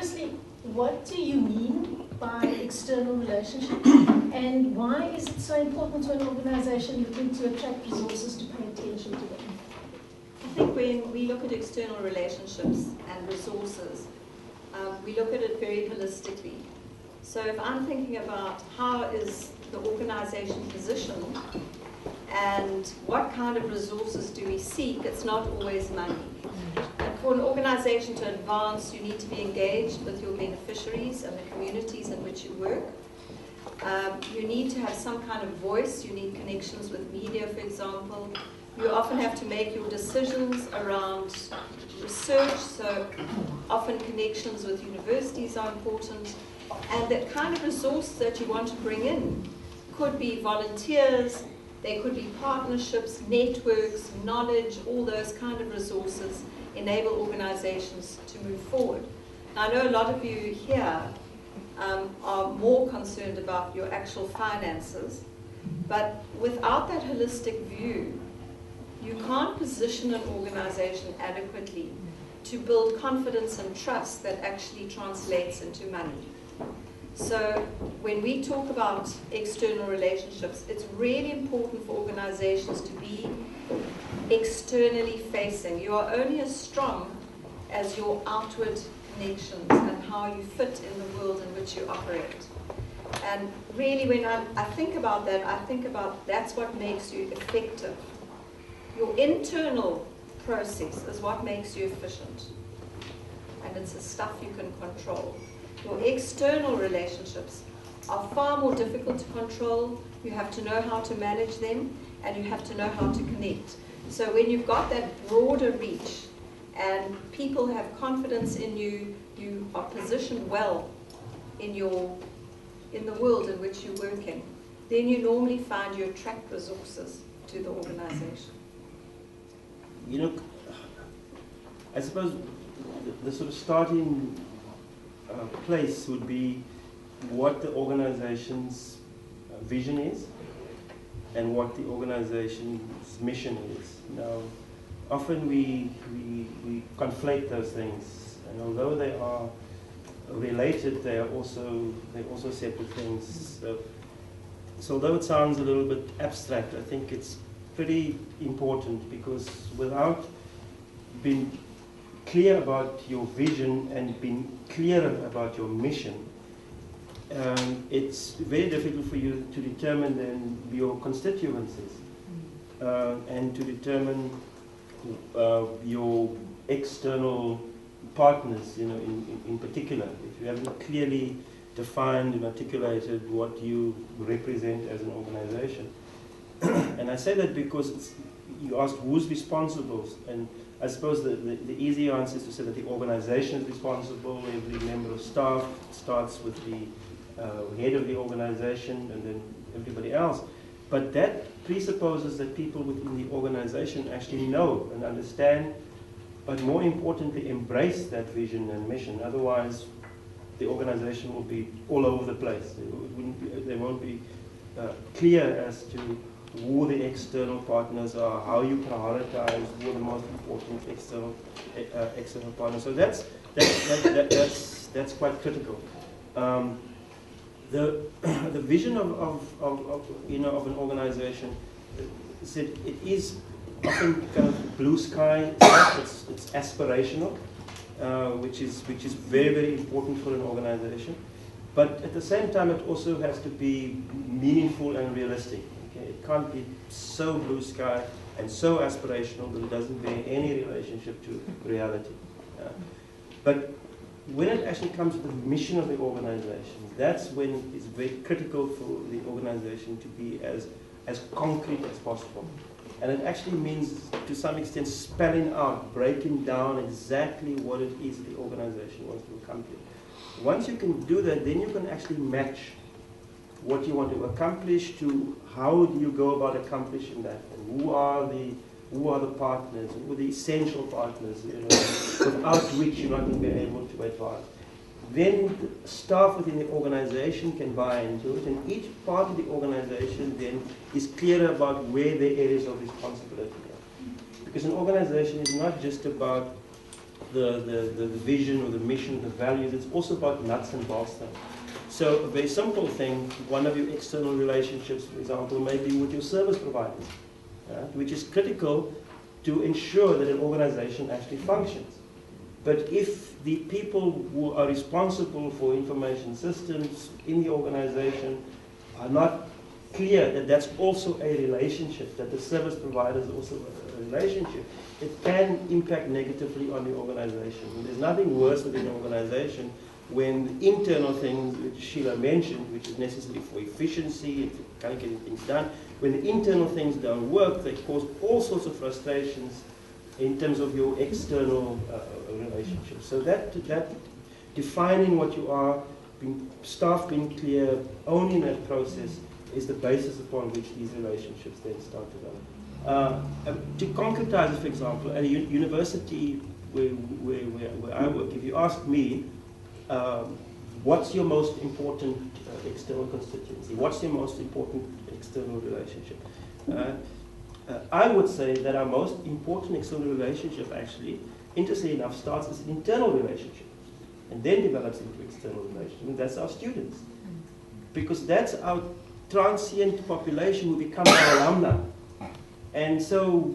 firstly, what do you mean by external relationships, and why is it so important to an organization looking to attract resources to pay attention to them? I think when we look at external relationships and resources, we look at it very holistically. So if I'm thinking about how is the organization positioned and what kind of resources do we seek, it's not always money. And for an organization to advance, you need to be engaged with your beneficiaries and the communities in which you work. You need to have some kind of voice. You need connections with media, for example. You often have to make your decisions around research, so often connections with universities are important. And the kind of resources that you want to bring in could be volunteers, they could be partnerships, networks, knowledge, all those kind of resources enable organizations to move forward. Now, I know a lot of you here are more concerned about your actual finances, but without that holistic view, you can't position an organization adequately to build confidence and trust that actually translates into money. So when we talk about external relationships, it's really important for organizations to be externally facing. You are only as strong as your outward connections and how you fit in the world in which you operate. And really when I think about that, I think about that's what makes you effective. Your internal process is what makes you efficient. And it's the stuff you can control. Your external relationships are far more difficult to control. You have to know how to manage them, and you have to know how to connect. So when you've got that broader reach, and people have confidence in you, you are positioned well in the world in which you're working, then you normally find you attract resources to the organization. You know, I suppose the sort of starting place would be what the organization's vision is and what the organization's mission is. Now, often we conflate those things, and although they are related, they are also separate things. So although it sounds a little bit abstract, I think it's pretty important, because without being clear about your vision and being clearer about your mission, it's very difficult for you to determine then your constituencies and to determine your external partners, you know, in particular. If you haven't clearly defined and articulated what you represent as an organization. And I say that because you asked who's responsible, and I suppose the easy answer is to say that the organization is responsible. Every member of staff starts with the head of the organization and then everybody else. But that presupposes that people within the organization actually know and understand, but more importantly, embrace that vision and mission. Otherwise, the organization will be all over the place. They won't be clear as to who the external partners are, how you prioritize who are the most important external partners. So that's quite critical. The vision of an organization, it is often kind of blue sky. It's aspirational, which is very, very important for an organization. But at the same time, it also has to be meaningful and realistic. Okay? It can't be so blue sky and so aspirational that it doesn't bear any relationship to reality. But when it actually comes to the mission of the organization, that's when it's very critical for the organization to be as concrete as possible. And it actually means, to some extent, spelling out, breaking down exactly what it is the organization wants to accomplish. Once you can do that, then you can actually match what you want to accomplish to how do you go about accomplishing that, and who are the partners, who are the essential partners, without which you're not going to be able to advance. Then the staff within the organization can buy into it, and each part of the organization then is clear about where their areas of responsibility are. Because an organization is not just about the vision or the mission, the values. It's also about nuts and bolts stuff. So a very simple thing, one of your external relationships, for example, may be with your service providers, which is critical to ensure that an organization actually functions. But if the people who are responsible for information systems in the organization are not clear that that's also a relationship, that the service provider is also a relationship, it can impact negatively on the organization. And there's nothing worse within an organization when the internal things, which Shelagh mentioned, which is necessary for efficiency and for kind of getting things done, when the internal things don't work, they cause all sorts of frustrations in terms of your external relationships. So that defining what you are, staff being clear, owning that process is the basis upon which these relationships then start to develop. To concretize, for example, at a university where I work, if you ask me, what's your most important external constituency? What's your most important external relationship? I would say that our most important external relationship actually, interestingly enough, starts as an internal relationship and then develops into external relationship, and that's our students. Because that's our transient population who become our alumni. And so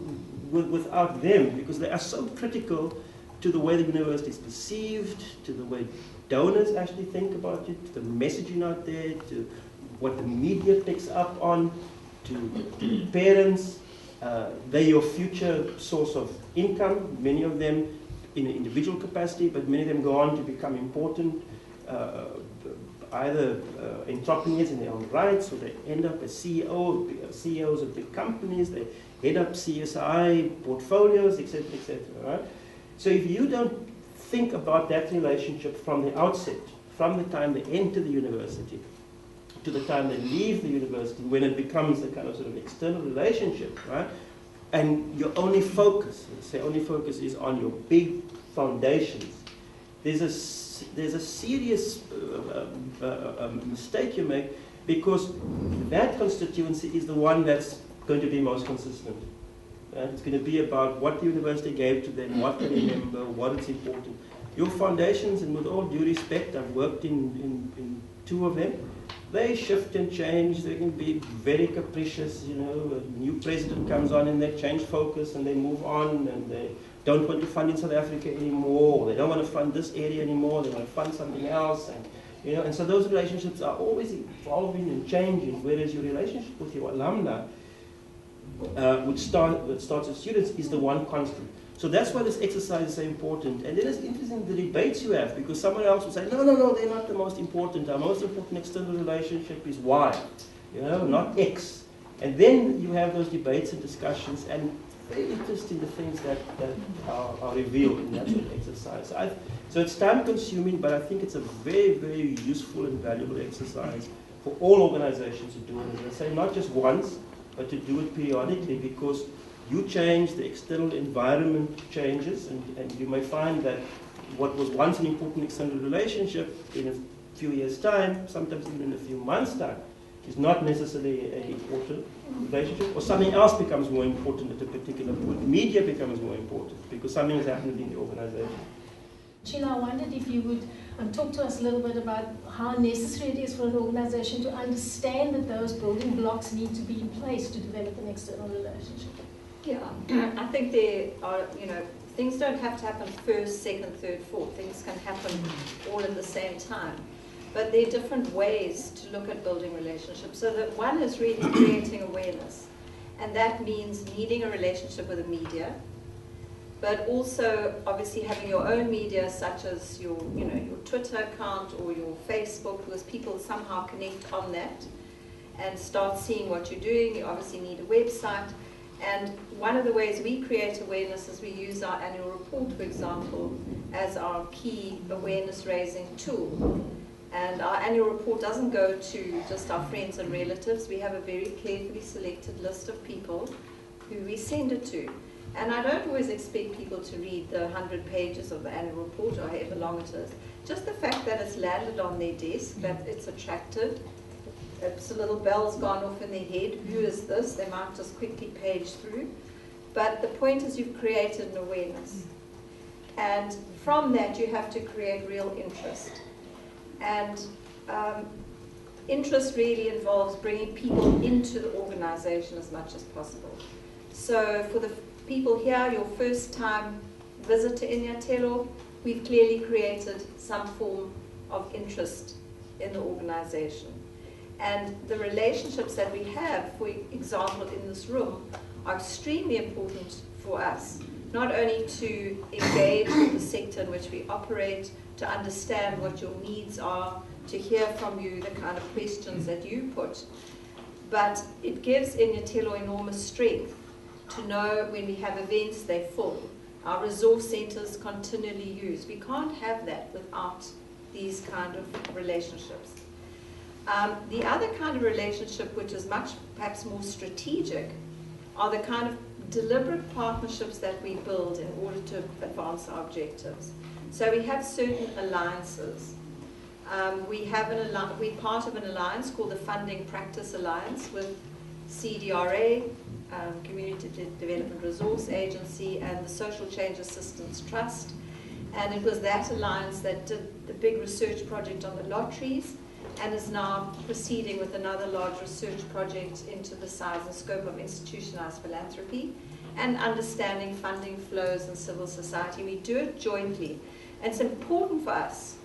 without them, because they are so critical to the way the university is perceived, to the way donors actually think about it, to the messaging out there, to what the media picks up on, to parents. They're your future source of income, many of them in an individual capacity, but many of them go on to become important, either entrepreneurs in their own rights, or they end up as CEOs of big companies, they head up CSI portfolios, etc., etc. Right? So if you don't think about that relationship from the outset, from the time they enter the university to the time they leave the university, when it becomes a kind of sort of external relationship, right? And your only focus, is on your big foundations. There's a serious mistake you make, because that constituency is the one that's going to be most consistent. It's going to be about what the university gave to them, what they remember, what is important. Your foundations, and with all due respect, I've worked in two of them, they shift and change. They can be very capricious, you know. A new president comes on and they change focus and they move on, and they don't want to fund in South Africa anymore, or they don't want to fund this area anymore, they want to fund something else. And, you know, and so those relationships are always evolving and changing, whereas your relationship with your alumni, which starts with students, is the one constant. So that's why this exercise is so important. And it is interesting the debates you have, because someone else will say, no, they're not the most important. Our most important external relationship is Y, you know, not X. And then you have those debates and discussions, and very interesting the things that are revealed in that sort of exercise. So it's time consuming, but I think it's a very, very useful and valuable exercise for all organizations to do. And as I say, not just once, but to do it periodically, because you change, the external environment changes, and you may find that what was once an important external relationship in a few years' time, sometimes even in a few months' time, is not necessarily an important relationship, or something else becomes more important at a particular point. Media becomes more important because something has happened in the organization. Shelagh, I wondered if you would talk to us a little bit about how necessary it is for an organization to understand that those building blocks need to be in place to develop an external relationship. Yeah, I think there are, things don't have to happen first, second, third, fourth. Things can happen all at the same time. But there are different ways to look at building relationships. So that one is really creating awareness. And that means needing a relationship with the media, but also obviously having your own media, such as your Twitter account or your Facebook, because people somehow connect on that and start seeing what you're doing. You obviously need a website. And one of the ways we create awareness is we use our annual report, for example, as our key awareness raising tool. And our annual report doesn't go to just our friends and relatives. We have a very carefully selected list of people who we send it to. And I don't always expect people to read the 100 pages of the annual report or however long it is. Just the fact that it's landed on their desk, that it's attractive, it's a little bell's gone off in their head. Who is this? They might just quickly page through. But the point is you've created an awareness. And from that, you have to create real interest. And interest really involves bringing people into the organization as much as possible. So for the people here, your first time visit to Inyathelo, we've clearly created some form of interest in the organization. And the relationships that we have, for example, in this room, are extremely important for us. Not only to engage with the sector in which we operate, to understand what your needs are, to hear from you the kind of questions that you put, but it gives Inyathelo enormous strength to know when we have events, they're full. Our resource centres continually used. We can't have that without these kind of relationships. The other kind of relationship, which is much perhaps more strategic, are the kind of deliberate partnerships that we build in order to advance our objectives. So we have certain alliances. We're part of an alliance called the Funding Practice Alliance with CDRA, Community Development Resource Agency, and the Social Change Assistance Trust. And it was that alliance that did the big research project on the lotteries, and is now proceeding with another large research project into the size and scope of institutionalized philanthropy and understanding funding flows in civil society. We do it jointly. And it's important for us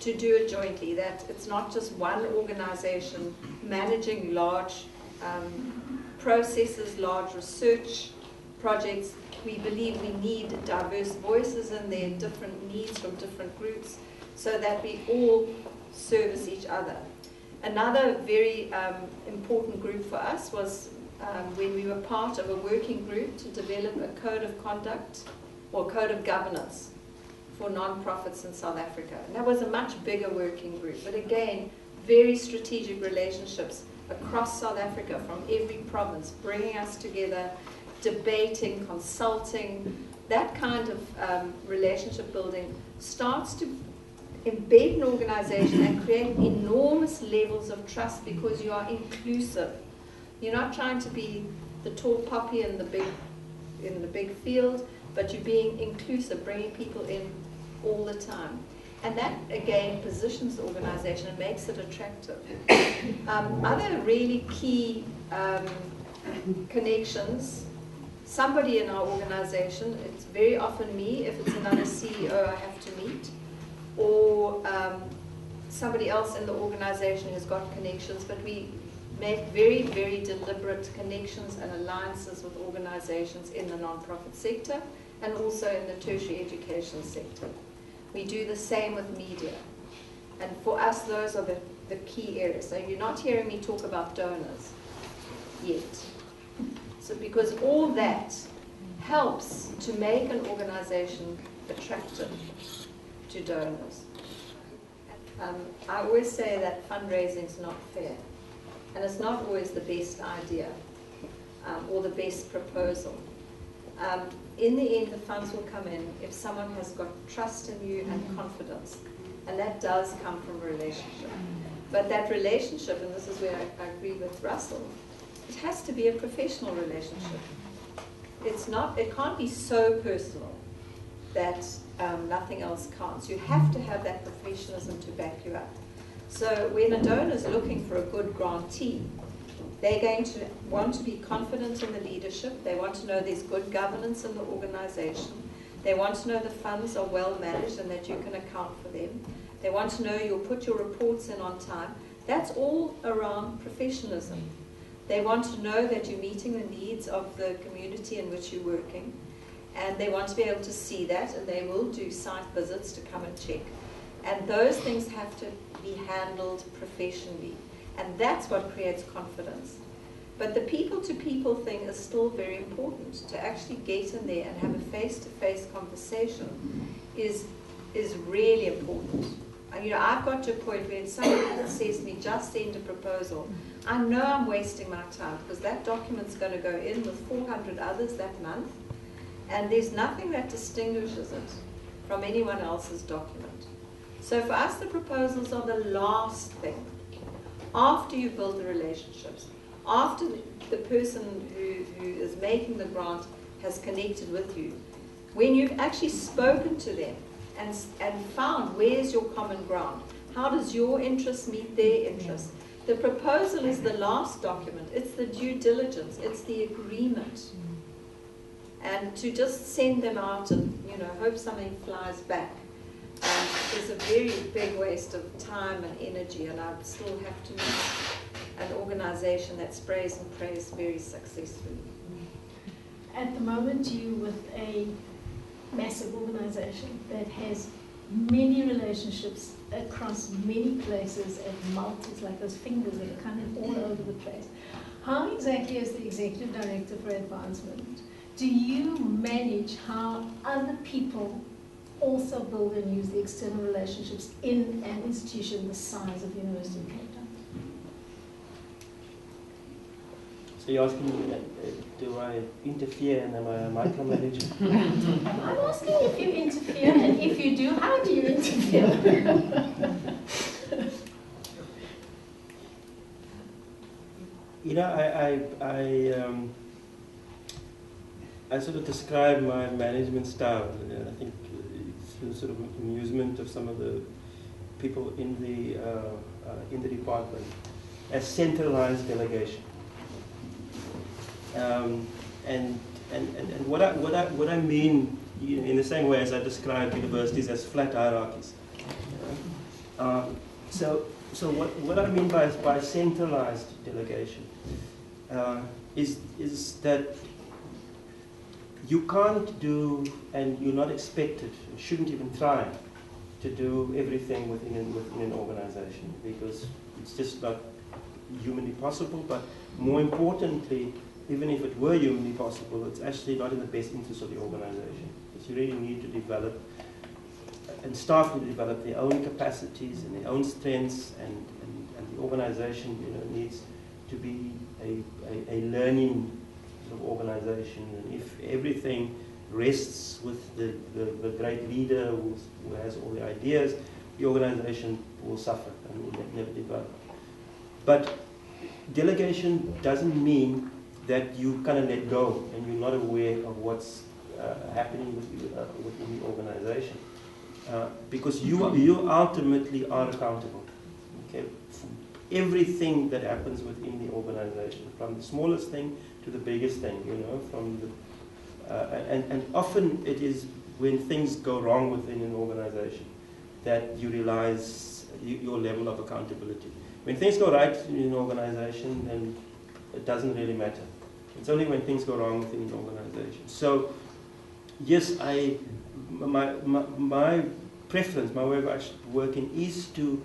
to do it jointly, that it's not just one organization managing large processes, large research projects. We believe we need diverse voices in there, different needs from different groups, so that we all service each other. Another very important group for us was when we were part of a working group to develop a code of conduct or code of governance for non-profits in South Africa. And that was a much bigger working group, but again, very strategic relationships across South Africa from every province, bringing us together, debating, consulting. That kind of relationship building starts to embed an organization and create enormous levels of trust because you are inclusive. You're not trying to be the tall poppy in the big field, but you're being inclusive, bringing people in all the time. And that, again, positions the organization and makes it attractive. Other really key connections, somebody in our organization, it's very often me, if it's another CEO I have to meet, or somebody else in the organization has got connections, but we make very, very deliberate connections and alliances with organizations in the non-profit sector and also in the tertiary education sector. We do the same with media. And for us, those are the key areas. So you're not hearing me talk about donors yet. So because all that helps to make an organization attractive to donors. I always say that fundraising is not fair, and it's not always the best idea or the best proposal. In the end, the funds will come in if someone has got trust in you and confidence, and that does come from a relationship. But that relationship, and this is where I agree with Russell, it has to be a professional relationship. It can't be so personal that nothing else counts. You have to have that professionalism to back you up. So when a donor is looking for a good grantee, they're going to want to be confident in the leadership. They want to know there's good governance in the organization. They want to know the funds are well managed and that you can account for them. They want to know you'll put your reports in on time. That's all around professionalism. They want to know that you're meeting the needs of the community in which you're working. And they want to be able to see that, and they will do site visits to come and check. And those things have to be handled professionally. And that's what creates confidence. But the people-to-people thing is still very important. To actually get in there and have a face-to-face conversation is really important. And, you know, I've got to a point where somebody says to me, just send a proposal, I know I'm wasting my time because that document's going to go in with 400 others that month. And there's nothing that distinguishes it from anyone else's document. So for us, the proposals are the last thing. After you build the relationships, after the person who is making the grant has connected with you, when you've actually spoken to them and found where's your common ground, how does your interest meet their interests. The proposal is the last document. It's the due diligence. It's the agreement. And to just send them out and, you know, hope something flies back is a very big waste of time and energy. And I still have to meet an organization that sprays and prays very successfully. At the moment, you with a massive organization that has many relationships across many places and multis, like those fingers that are kind of all over the place. How exactly, as the Executive Director for Advancement, do you manage how other people also build and use the external relationships in an institution the size of the University of Cape Town? So you're asking me, do I interfere and am I a micromanager? I'm asking if you interfere, and if you do, how do you interfere? You know, I sort of describe my management style. I think it's the sort of amusement of some of the people in the department as centralized delegation. And what I mean, you know, in the same way as I describe universities as flat hierarchies. So what I mean by centralized delegation is that you can't do, and you're not expected, and shouldn't even try to do everything within an organization, because it's just not humanly possible. But more importantly, even if it were humanly possible, it's actually not in the best interest of the organization. Because you really need to develop, and staff need to develop their own capacities and their own strengths, and the organization, you know, needs to be a learning sort of organization. And if everything rests with the great leader who has all the ideas, the organization will suffer and will never develop. But delegation doesn't mean that you kind of let go and you're not aware of what's happening within the organization, because you ultimately are accountable, okay, for everything that happens within the organization, from the smallest thing to the biggest thing, you know, from the and often it is when things go wrong within an organization that you realize your level of accountability. When things go right in an organization, then it doesn't really matter. It's only when things go wrong within an organization. So, yes, my preference, my way of actually working is to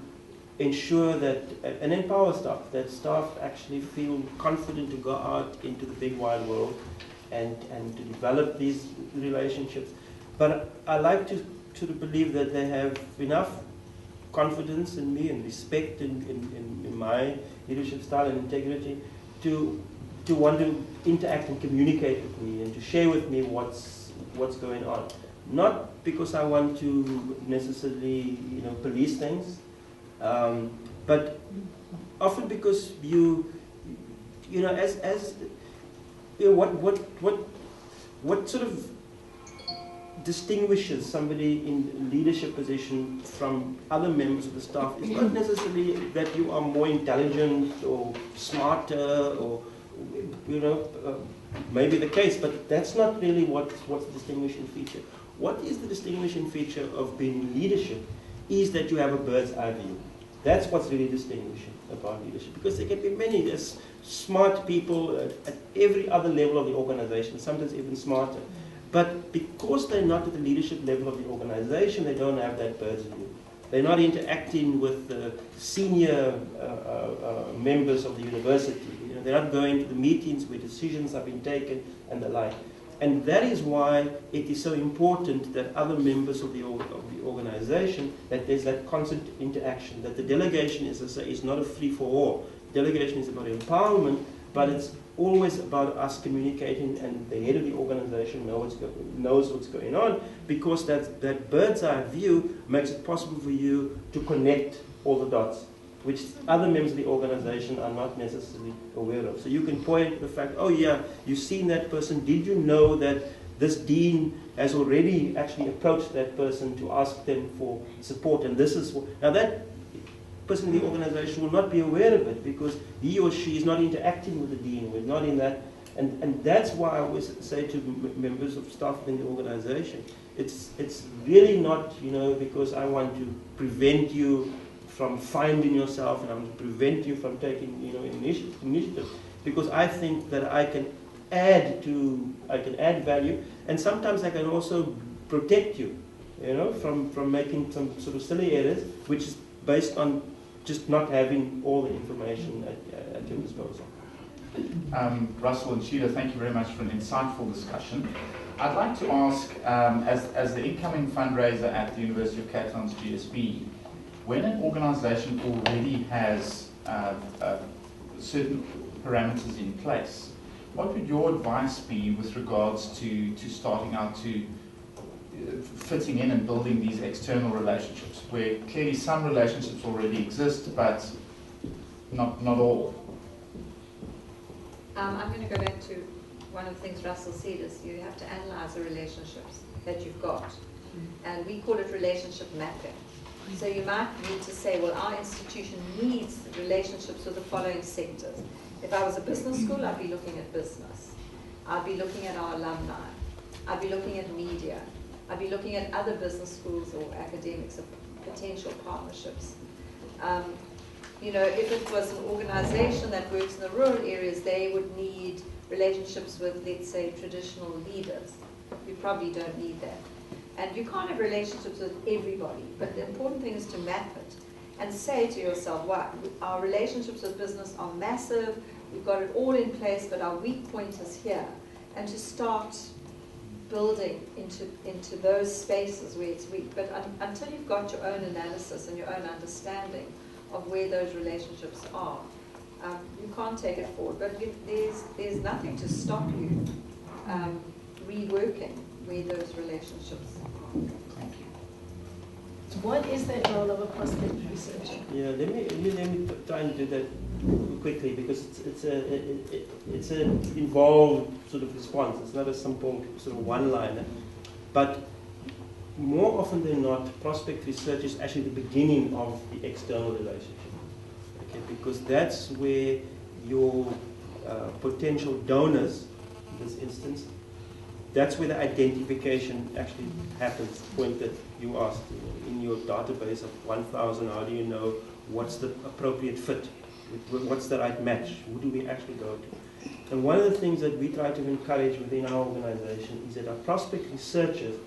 ensure that, and empower staff, that staff actually feel confident to go out into the big wide world and to develop these relationships. But I like to sort of believe that they have enough confidence in me and respect in my leadership style and integrity to want to interact and communicate with me and to share with me what's going on. Not because I want to necessarily, you know, police things, but often because you know, as you know, what sort of distinguishes somebody in leadership position from other members of the staff is not necessarily that you are more intelligent or smarter, or, you know, maybe the case, but that's not really what's the distinguishing feature. What is the distinguishing feature of being in leadership is that you have a bird's eye view. That's what's really distinguishing about leadership, because there can be many, there's smart people at every other level of the organization, sometimes even smarter. But because they're not at the leadership level of the organization, they don't have that bird's view. They're not interacting with the senior members of the university. You know, they're not going to the meetings where decisions have been taken and the like. And that is why it is so important that other members of the organization, that there's that constant interaction, that the delegation is not a free-for-all. Delegation is about empowerment, but it's always about us communicating, and the head of the organization knows what's going on, because that bird's eye view makes it possible for you to connect all the dots, which other members of the organization are not necessarily aware of. So you can point to the fact, oh yeah, you've seen that person. Did you know that this dean has already actually approached that person to ask them for support, and this is now that person in the organization will not be aware of it because he or she is not interacting with the dean, we're not in that, and that's why I always say to members of staff in the organization, it's really not, you know, because I want to prevent you from finding yourself and I want to prevent you from taking, you know, initiative, because I think that I can add value, and sometimes I can also protect you, you know, from making some sort of silly errors, which is based on just not having all the information at your disposal. Russell and Shelagh, thank you very much for an insightful discussion. I'd like to ask, as the incoming fundraiser at the University of Cape Town's GSB, when an organisation already has certain parameters in place, what would your advice be with regards to starting out to fitting in and building these external relationships, where clearly some relationships already exist, but not all? I'm going to go back to one of the things Russell said, is you have to analyse the relationships that you've got. And we call it relationship mapping. So you might need to say, well, our institution needs relationships with the following sectors. If I was a business school, I'd be looking at business. I'd be looking at our alumni. I'd be looking at media. I'd be looking at other business schools or academics of potential partnerships. You know, if it was an organization that works in the rural areas, they would need relationships with, let's say, traditional leaders. You probably don't need that. And you can't have relationships with everybody, but the important thing is to map it and say to yourself, wow, our relationships with business are massive, we've got it all in place, but our weak point is here. And to start building into those spaces where it's weak. But until you've got your own analysis and your own understanding of where those relationships are, you can't take it forward. But there's nothing to stop you reworking where those relationships are. Thank you. What is that role of a prospect researcher? Yeah, let me try and do that quickly, because it's an involved sort of response. It's not a simple sort of one-liner. But more often than not, prospect research is actually the beginning of the external relationship. Okay, because that's where your potential donors, in this instance, that's where the identification actually happens. The point that you asked, in your database of 1,000, how do you know what's the appropriate fit? What's the right match? Who do we actually go to? And one of the things that we try to encourage within our organization is that our prospect researchers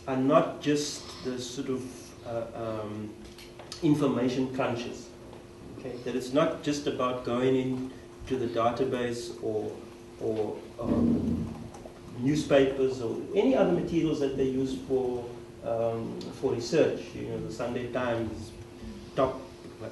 are not just the sort of information crunchers. Okay? That it's not just about going into the database or newspapers or any other materials that they use for research. You know, the Sunday Times, top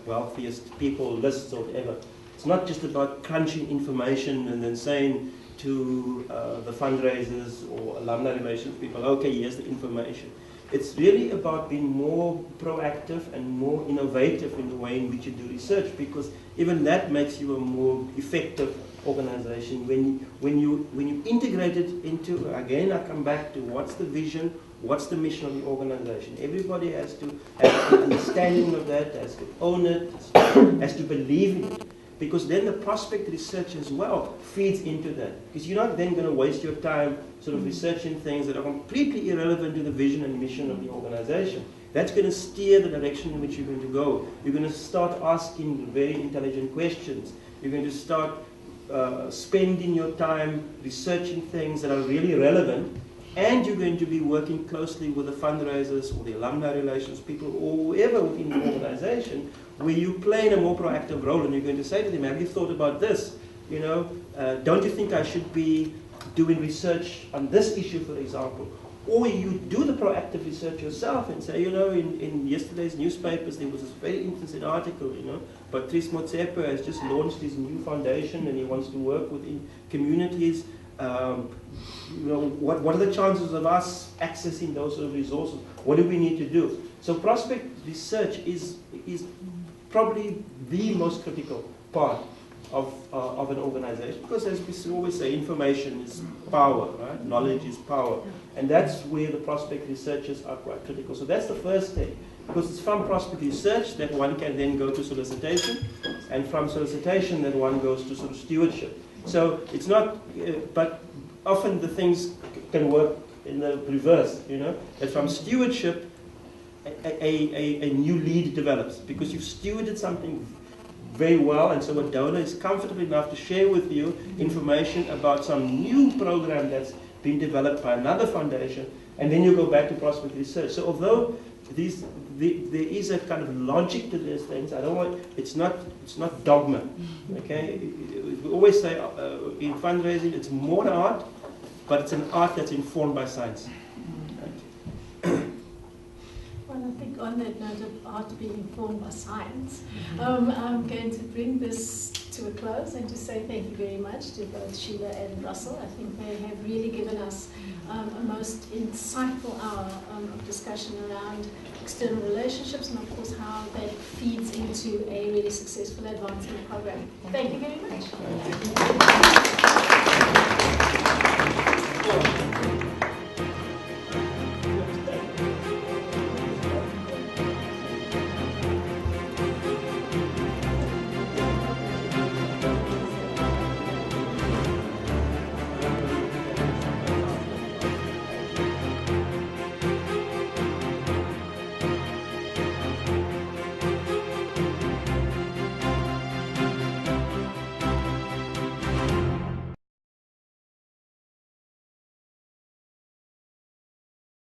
wealthiest people lists or whatever. It's not just about crunching information and then saying to the fundraisers or alumni relations people, okay, here's the information. It's really about being more proactive and more innovative in the way in which you do research, because even that makes you a more effective organization when you integrate it into, again, I come back to what's the vision, what's the mission of the organization. Everybody has to have an understanding of that, has to own it, has to believe in it. Because then the prospect research as well feeds into that. Because you're not then going to waste your time sort of researching things that are completely irrelevant to the vision and mission of the organization. That's going to steer the direction in which you're going to go. You're going to start asking very intelligent questions. You're going to start spending your time researching things that are really relevant, and you're going to be working closely with the fundraisers or the alumni relations people or whoever within the organization, where you play in a more proactive role, and you're going to say to them, have you thought about this? You know, don't you think I should be doing research on this issue, for example? Or you do the proactive research yourself and say, you know, in yesterday's newspapers there was this very interesting article, you know, Patrice Motsepe has just launched his new foundation and he wants to work within communities. You know, what are the chances of us accessing those sort of resources? What do we need to do? So prospect research is probably the most critical part of an organization, because as we always say, information is power, right? Knowledge is power. And that's where the prospect researchers are quite critical. So that's the first thing, because it's from prospect research that one can then go to solicitation, and from solicitation that one goes to sort of stewardship. So it's not, but often the things can work in the reverse, you know, that from stewardship, a new lead develops, because you've stewarded something very well, and so a donor is comfortable enough to share with you information about some new program that's been developed by another foundation, and then you go back to prospect research. So although there is a kind of logic to these things, it's not dogma, okay? We always say in fundraising, it's more art, but it's an art that's informed by science. Well, I think on that note of art being informed by science, I'm going to bring this to a close and to say thank you very much to both Shelagh and Russell. I think they have really given us a most insightful hour of discussion around external relationships and, of course, how that feeds into a really successful advancement program. Thank you very much.